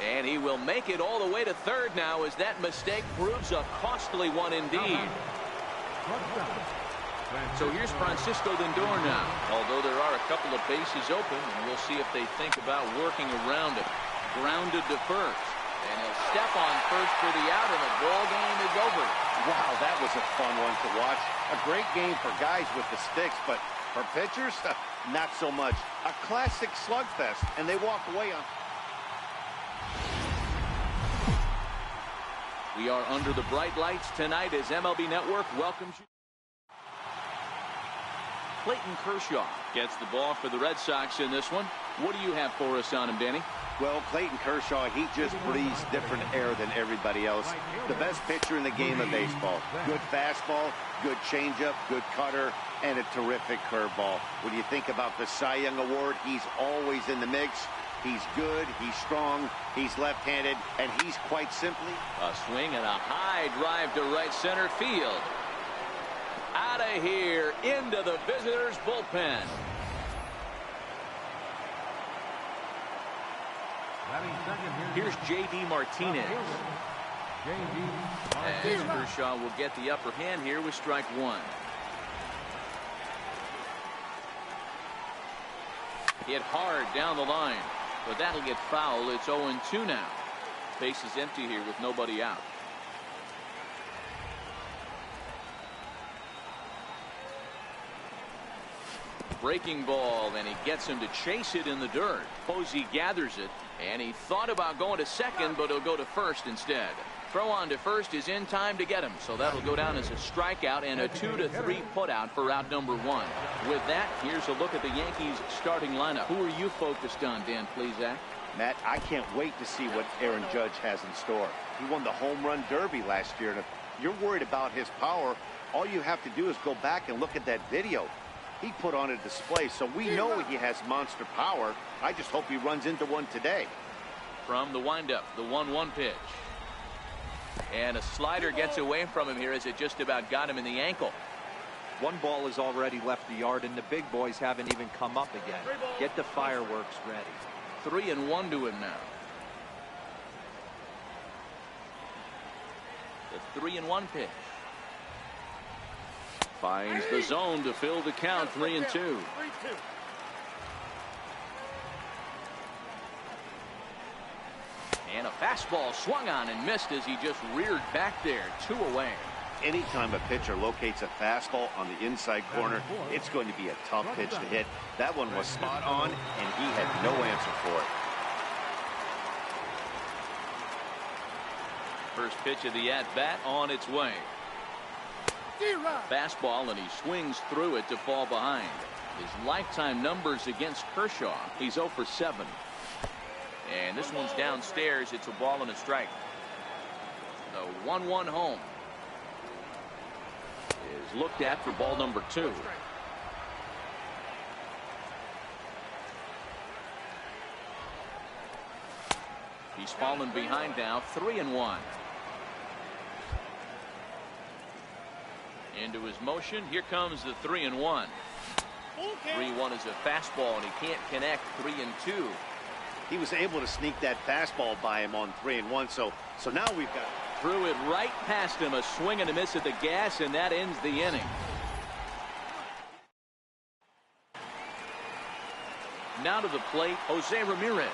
And he will make it all the way to third now, as that mistake proves a costly one indeed. So here's Francisco Lindor now. Although there are a couple of bases open, and we'll see if they think about working around it. Grounded to first. And he'll step on first for the out, and the ball game is over. Wow, that was a fun one to watch. A great game for guys with the sticks, but for pitchers, not so much. A classic slugfest, and they walk away on. We are under the bright lights tonight as MLB Network welcomes you. Clayton Kershaw gets the ball for the Red Sox in this one. What do you have for us on him, Danny? Well, Clayton Kershaw, he just breathes different air than everybody else. The best pitcher in the game of baseball. Good fastball, good changeup, good cutter, and a terrific curveball. When you think about the Cy Young Award, he's always in the mix. He's good, he's strong, he's left-handed, and he's quite simply... A swing and a high drive to right center field. Out of here, into the visitors' bullpen. Here's J.D. Martinez. As Kershaw will get the upper hand here with strike one. Hit hard down the line, but that'll get foul. It's 0-2 now. Base is empty here with nobody out. Breaking ball, and he gets him to chase it in the dirt. Posey gathers it, and he thought about going to second, but he'll go to first instead. Throw on to first is in time to get him, so that'll go down as a strikeout and a 2-3 putout for out number one. With that, here's a look at the Yankees starting lineup. Who are you focused on, Dan Plesac? Matt, I can't wait to see what Aaron Judge has in store. He won the home run derby last year, and if you're worried about his power, all you have to do is go back and look at that video. He put on a display, so we know he has monster power. I just hope he runs into one today. From the windup, the 1-1 pitch. And a slider gets away from him here as it just about got him in the ankle. One ball has already left the yard, and the big boys haven't even come up again. Get the fireworks ready. 3-1 to him now. The 3-1 pitch. Finds the zone to fill the count. 3-2. And a fastball swung on and missed as he just reared back there. 2 away. Anytime a pitcher locates a fastball on the inside corner, it's going to be a tough pitch to hit. That one was spot on, and he had no answer for it. First pitch of the at-bat on its way. Fastball, and he swings through it to fall behind. His lifetime numbers against Kershaw, he's 0 for 7. And this one's downstairs. It's a ball and a strike. The 1-1 home is looked at for ball number 2. He's fallen behind now. 3-1. Into his motion. Here comes the 3-1. 3-1 is a fastball, and he can't connect. 3-2. He was able to sneak that fastball by him on 3-1. So now we've got... Threw it right past him. A swing and a miss at the gas, and that ends the inning. Now to the plate, Jose Ramirez.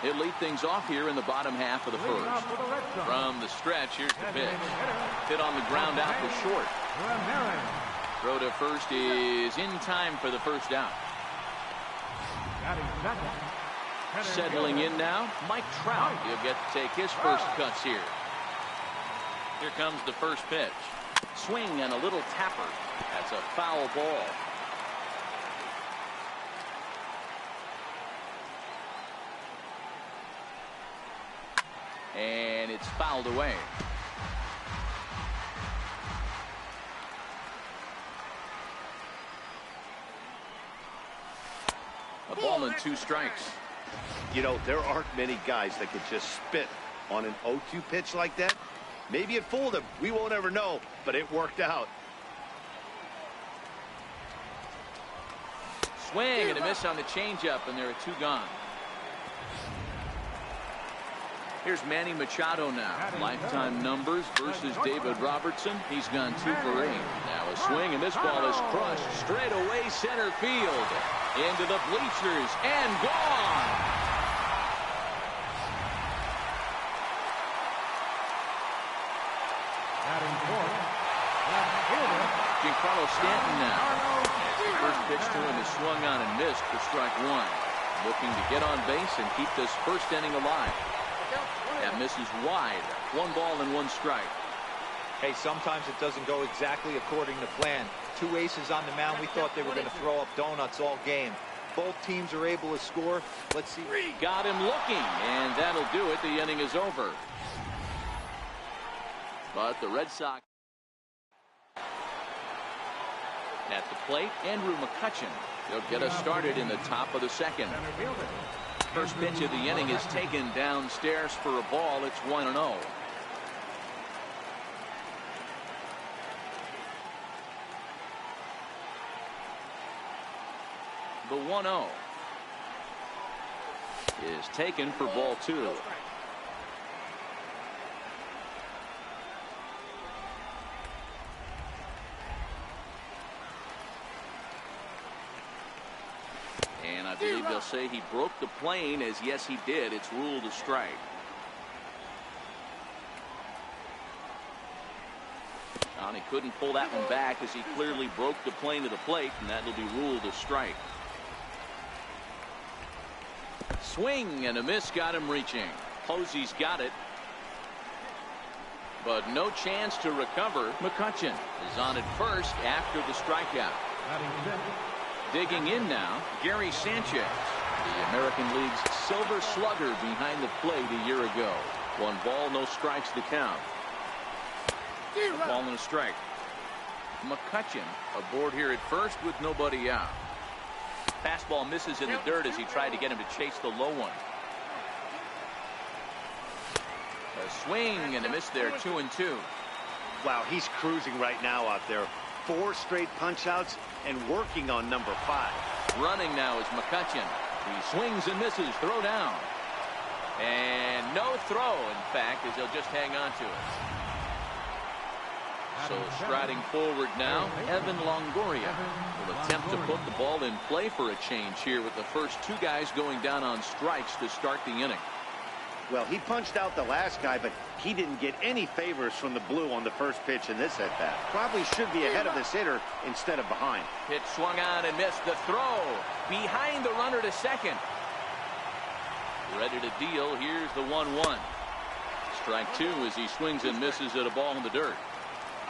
He'll lead things off here in the bottom half of the first. From the stretch, here's the pitch. Hit on the ground out to short. Throw to first is in time for the first out. Settling in now, Mike Trout. He'll get to take his first cuts here. Here comes the first pitch. Swing and a little tapper. That's a foul ball. And it's fouled away. A ball and 2 strikes. You know, there aren't many guys that could just spit on an 0-2 pitch like that. Maybe it fooled him. We won't ever know, but it worked out. Swing and a miss on the changeup, and there are 2 gone. Here's Manny Machado now. Lifetime numbers versus David Robertson. He's gone 2 for 8. Now a swing, and this ball is crushed straight away center field. Into the bleachers and gone. Giancarlo Stanton now. The first pitch to him is swung on and missed for strike 1. Looking to get on base and keep this first inning alive. That misses wide. 1 ball and 1 strike. Hey, sometimes it doesn't go exactly according to plan. 2 aces on the mound. We thought they were going to throw up donuts all game. Both teams are able to score. Let's see. Got him looking, and that'll do it. The inning is over. But the Red Sox at the plate, Andrew McCutchen. They'll get us started in the top of the second. First pitch of the inning is taken downstairs for a ball. It's 1-0. The 1-0 is taken for ball 2. And I believe they'll say he broke the plane, as yes he did. It's ruled a strike. And he couldn't pull that one back as he clearly broke the plane to the plate, and that'll be ruled a strike. Swing and a miss, got him reaching. Posey's got it, but no chance to recover. McCutchen is on at first after the strikeout. Digging in now, Gary Sanchez, the American League's Silver Slugger, behind the plate a year ago. 1 ball, no strikes to count. A ball and a strike. McCutchen aboard here at first with nobody out. Fastball misses in the dirt as he tried to get him to chase the low one. A swing and a miss there, 2-2. Wow, he's cruising right now out there. 4 straight punch-outs and working on number 5. Running now is McCutchen. He swings and misses. Throw down. And no throw, in fact, as he'll just hang on to it. So striding forward now, Evan Longoria will attempt to put the ball in play for a change here with the first 2 guys going down on strikes to start the inning. Well, he punched out the last guy, but he didn't get any favors from the blue on the first pitch in this at-bat. Probably should be ahead of this hitter instead of behind. Pitch swung on and missed. The throw behind the runner to second. Ready to deal. Here's the 1-1. Strike 2 as he swings and misses at a ball in the dirt.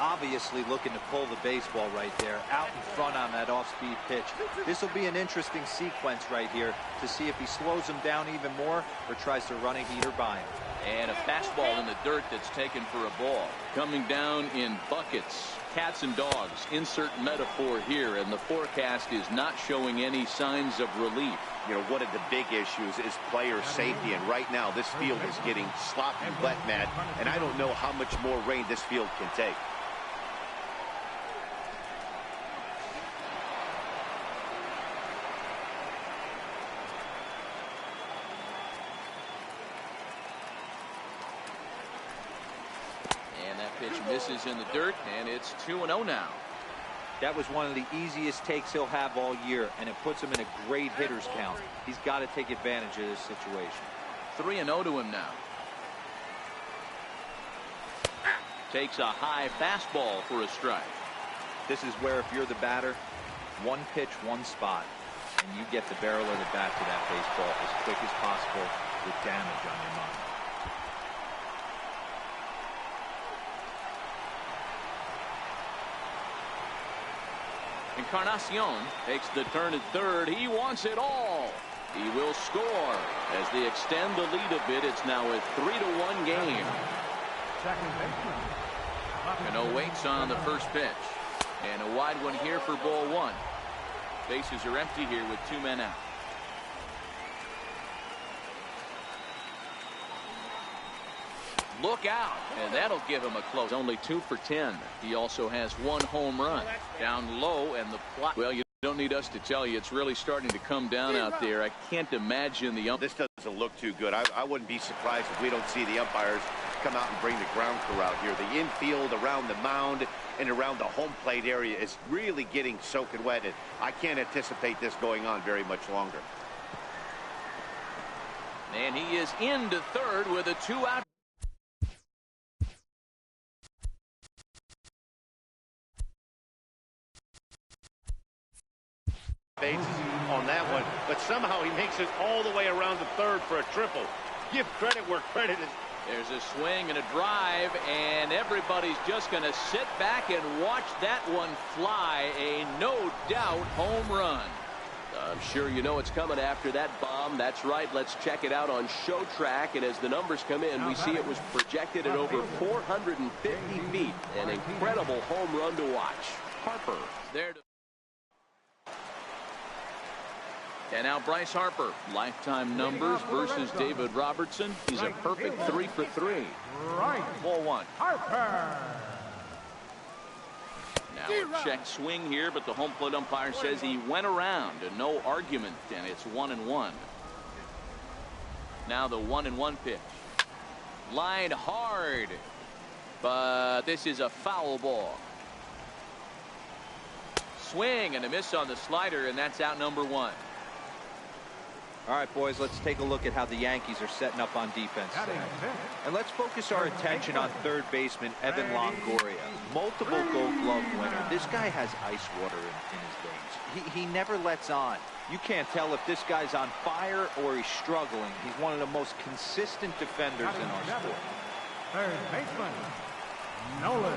Obviously looking to pull the baseball right there, out in front on that off-speed pitch. This will be an interesting sequence right here to see if he slows him down even more or tries to run a heater by him. And a fastball in the dirt that's taken for a ball. Coming down in buckets. Cats and dogs. Insert metaphor here, and the forecast is not showing any signs of relief. You know, one of the big issues is player safety, and right now this field is getting sloppy wet, Matt, and I don't know how much more rain this field can take. Pitch misses in the dirt, and it's 2-0 now. That was one of the easiest takes he'll have all year, and it puts him in a great hitter's count. He's got to take advantage of this situation. 3-0 to him now. Takes a high fastball for a strike. This is where if you're the batter, 1 pitch, 1 spot, and you get the barrel of the bat to that baseball as quick as possible with damage on your mind. Encarnacion takes the turn at third. He wants it all. He will score as they extend the lead a bit. It's now a 3-1 game. Cano waits on the first pitch, and a wide one here for ball 1. Bases are empty here with 2 men out. Look out, and that'll give him a close. Only 2 for 10. He also has 1 home run. Down low, and the plot. Well, you don't need us to tell you, it's really starting to come down out there. I can't imagine the This doesn't look too good. I wouldn't be surprised if we don't see the umpires come out and bring the ground crew out here. The infield around the mound and around the home plate area is really getting soaking wet, and I can't anticipate this going on very much longer. And he is into third with a 2-out. Bases on that one, but somehow he makes it all the way around the third for a triple. Give credit where credit is. There's a swing and a drive, and everybody's just going to sit back and watch that one fly. A no doubt home run. I'm sure you know it's coming after that bomb. That's right. Let's check it out on Show Track. And as the numbers come in, we see it was projected at over 450 feet. An incredible home run to watch. Harper there to... And now Bryce Harper, lifetime numbers versus David Robertson. He's a perfect 3 for 3. Ball one. Harper. Now a check swing here, but the home plate umpire says he went around and no argument, and it's 1-1. Now the 1-1 pitch. Line hard, but this is a foul ball. Swing and a miss on the slider, and that's out number 1. All right, boys, let's take a look at how the Yankees are setting up on defense. And let's focus our attention on third baseman Evan Longoria. Multiple Gold Glove winner. This guy has ice water in his veins. He never lets on. You can't tell if this guy's on fire or he's struggling. He's one of the most consistent defenders in our sport. Third baseman, Nolan.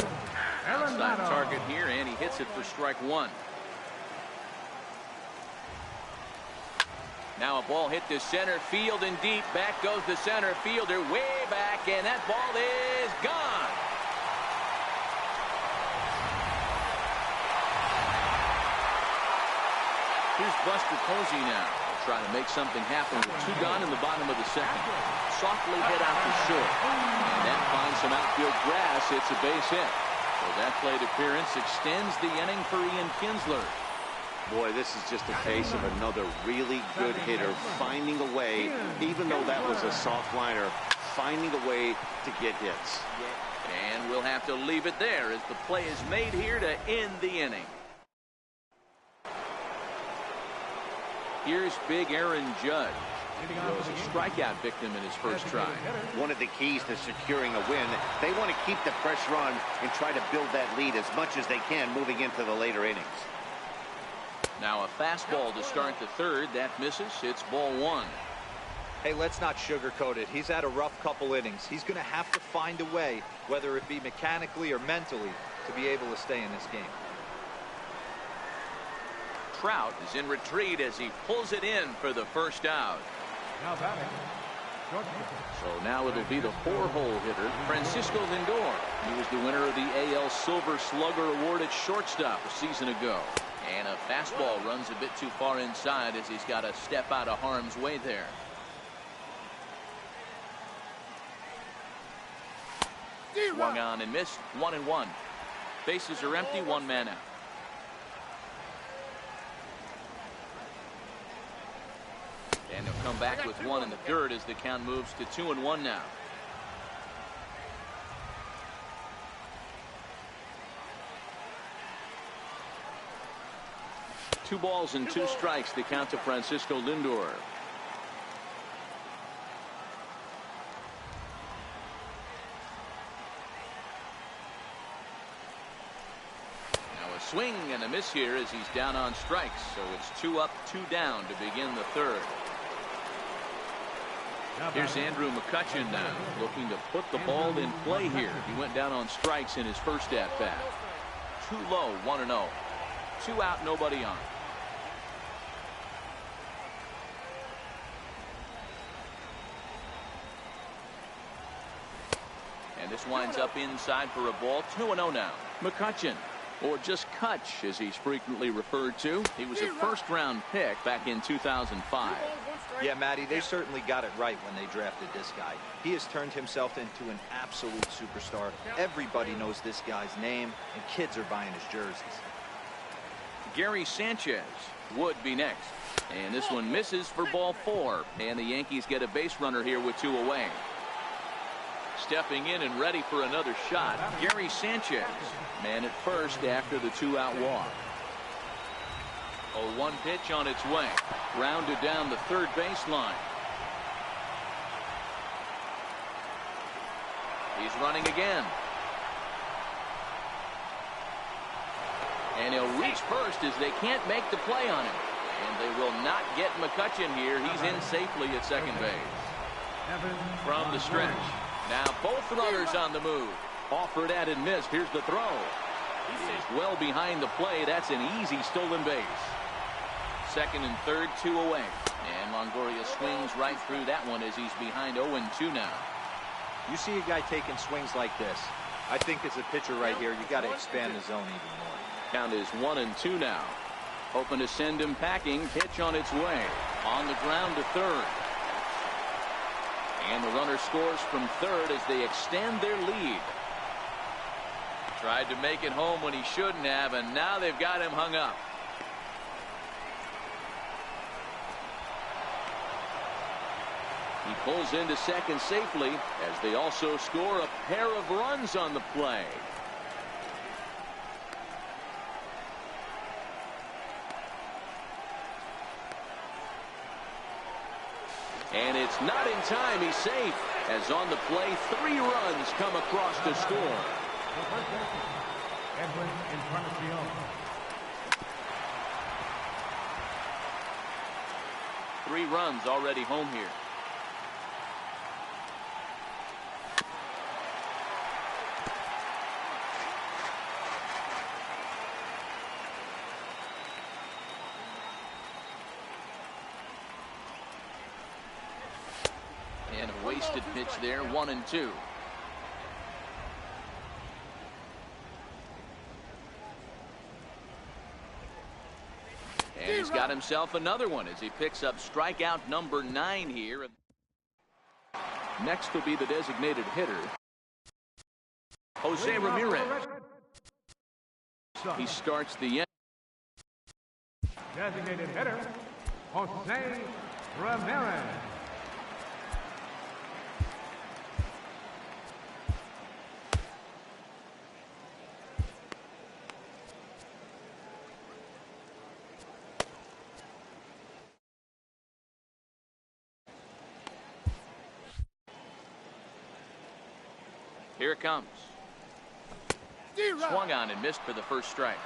Outside target here, and he hits it for strike 1. Now a ball hit to center field and deep. Back goes the center fielder way back, and that ball is gone. Here's Buster Posey now. Trying to make something happen with 2 gone in the bottom of the second. Softly hit out to short. And that finds some outfield grass. It's a base hit. So that plate appearance extends the inning for Ian Kinsler. Boy, this is just a case of another really good hitter finding a way, even though that was a soft liner, finding a way to get hits. And we'll have to leave it there as the play is made here to end the inning. Here's big Aaron Judge. He was a strikeout victim in his first try. One of the keys to securing a win, they want to keep the pressure on and try to build that lead as much as they can moving into the later innings. Now a fastball to start the third. That misses. It's ball 1. Hey, let's not sugarcoat it. He's had a rough couple innings. He's going to have to find a way, whether it be mechanically or mentally, to be able to stay in this game. Trout is in retreat as he pulls it in for the first out. Now batting. So now it'll be the 4-hole hitter, Francisco Lindor. He was the winner of the AL Silver Slugger Award at shortstop a season ago. And a fastball runs a bit too far inside as he's got to step out of harm's way there. Swung on and missed. 1-1. Bases are empty. 1 man out. And he'll come back with 1 in the third as the count moves to 2-1 now. Two balls and 2 strikes to count to Francisco Lindor. Now a swing and a miss here as he's down on strikes. So it's 2 up, 2 down to begin the third. Here's Andrew McCutchen now, looking to put the ball in play here. He went down on strikes in his first at-bat. Too low, 1-0. 2 out, nobody on. And this winds up inside for a ball. 2-0 now. McCutchen, or just Kutch as he's frequently referred to. He was a first-round pick back in 2005. Yeah, Matty, they certainly got it right when they drafted this guy. He has turned himself into an absolute superstar. Everybody knows this guy's name, and kids are buying his jerseys. Gary Sanchez would be next. And this one misses for ball 4. And the Yankees get a base runner here with 2 away. Stepping in and ready for another shot, Gary Sanchez. Man at first after the 2-out walk. A 1 pitch on its way. Rounded down the third baseline. He's running again. And he'll reach first as they can't make the play on him. And they will not get McCutchen here. He's in safely at second base. From the stretch. Now both runners on the move. Offered at and missed. Here's the throw. He's well behind the play. That's an easy stolen base. Second and third, 2 away. And Longoria swings right through that one as he's behind 0-2 now. You see a guy taking swings like this. I think as a pitcher right here, you got to expand the zone even more. Count is 1-2 now. Hoping to send him packing. Pitch on its way. On the ground to third. And the runner scores from third as they extend their lead. Tried to make it home when he shouldn't have, and now they've got him hung up. He pulls into second safely as they also score a pair of runs on the play. And it's not in time. He's safe. As on the play, 3 runs come across to score. Edwin Encarnacion. 3 runs already home here. And a wasted pitch there, 1-2. And he's got himself another one as he picks up strikeout number 9 here. Next will be the designated hitter, Jose Ramirez. He starts the end. Designated hitter, Jose Ramirez. Here it comes. Swung on and missed for the first strike.